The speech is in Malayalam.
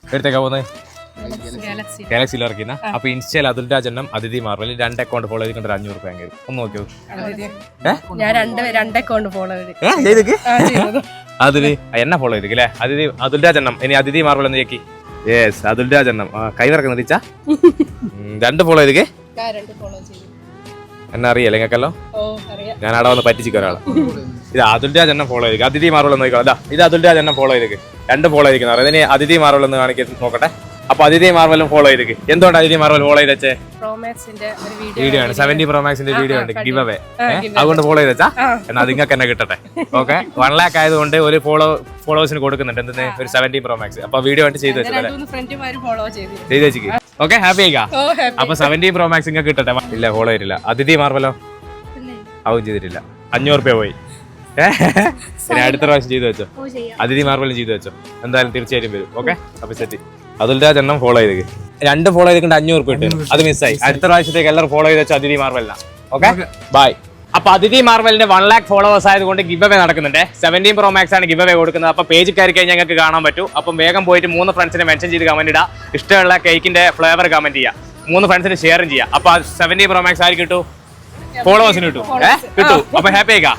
എടുത്തേക്കാ പോകുന്നത് ഗാലക്സിയിൽ ഇറക്കുന്ന. അപ്പൊ ഇൻസ്റ്റയിൽ അതുൽ രാജെണ്ണം അതിഥി മാർവൽ 2 അക്കൗണ്ട് ഫോളോ ചെയ്തിട്ട് 500 രൂപ വരും. ഒന്ന് നോക്കിയോ. ഞാൻ രണ്ട് അക്കൗണ്ട് ഫോളോ അതിന് എന്നെ ഫോളോ ചെയ്തില്ലേ അതിഥി അതുൽ രാജെണ്ണം. ഇനി അതിഥി മാർവൽ എന്ന് ചേക്കി. യെസ് അതുൽ രാജെണ്ണം കൈ വിറക്കുന്ന തിരിച്ചാ 2 ഫോളോ ചെയ്തേ. എന്നെ അറിയാലേ നിങ്ങൾക്കല്ലോ. ഞാൻ അവിടെ വന്ന് പറ്റിച്ചിക്ക ഒരാളെ. ഇത് അതുൽ രാജെണ്ണം ഫോളോ ചെയ്തേക്ക്. അതിഥി മാർവൽ എന്ന് നോക്കാം. ഇത് അതുൽ രാജെണ്ണം ഫോളോ ചെയ്തേക്ക്. 2 ഫോളോ ചെയ്തിരിക്കുന്ന ഇതിന് അതിഥി മാർവൽ എന്ന് കാണിക്കാൻ നോക്കട്ടെ. അപ്പൊ അതിഥി മാർവലും ഫോളോ ചെയ്തേക്ക്. എന്തുകൊണ്ട് അതിഥി മാർവൽ ഫോളോ ചെയ്ത് വെച്ചേ? വീഡിയോ ആണ് 70 Pro Maxന്റെ വീഡിയോ ഉണ്ട് ഗിവ് അവേ. അതുകൊണ്ട് ഫോളോ ചെയ്ത് വെച്ചാ എന്നാ നിങ്ങൾക്ക് തന്നെ കിട്ടട്ടെ. ഓക്കെ 1 lakh ആയതുകൊണ്ട് ഒരു ഫോളോവേഴ്സിന് കൊടുക്കുന്നുണ്ട് എന്തെന്ന് ഒരു 70 Pro Max. അപ്പൊ വീഡിയോ ആയിട്ട് ചെയ്ത് ചെയ്ത് വെച്ചിക്ക്. Okay happy ആയിക്കാ. അപ്പൊ 70 Pro Max നിങ്ങൾക്ക് കിട്ടട്ടെ. ഇല്ല ഫോളോ ചെയ്തിട്ടില്ല. അതിഥി മാർവലോ അതും ചെയ്തിട്ടില്ല. 500 രൂപ പോയി. ഇനി അടുത്ത പ്രാവശ്യം ചെയ്തു വെച്ചോ. അതിഥി മാർവലും ചെയ്തു വെച്ചോ. എന്തായാലും തീർച്ചയായിട്ടും വരും. ഓക്കെ അപ്പൊ സെറ്റ്. അതുൽ രാജെണ്ണം ഫോളോ ചെയ്തേക്ക്. 2 ഫോളോ ചെയ്തിട്ട് 500 രൂപ കിട്ടും. അത് മിസ്സായി. അടുത്ത പ്രാവശ്യത്തേക്ക് എല്ലാവരും ഫോളോ ചെയ്ത് വെച്ചോ അതിഥി മാർവലിനാ. Okay bye. അപ്പൊ അതിഥി മാർവലിന്റെ 1 lakh ഫോളോവേഴ്സ് ആയതുകൊണ്ട് ഗിവ് അവേ നടക്കുന്നുണ്ട്. 17 Pro Max ആണ് ഗിവ് അവേ കൊടുക്കുന്നത്. അപ്പൊ പേജ് കയറി കഴിഞ്ഞാൽ ഞങ്ങൾക്ക് കാണാൻ പറ്റും. അപ്പം വേഗം പോയിട്ട് 3 ഫ്രണ്ട്സിനെ മെൻഷൻ ചെയ്ത് കമന്റ് ഇടുക. ഇഷ്ടമുള്ള കേക്കിന്റെ ഫ്ലേവർ കമന്റ് ചെയ്യുക. 3 ഫ്രണ്ട്സിന് ഷെയറും ചെയ്യുക. അപ്പൊ 70 Pro Max ആയിരിക്കും കിട്ടും. ഫോളോവേഴ്സിന് കിട്ടും. കിട്ടും. അപ്പൊ ഹാപ്പി ആയിക്കാ.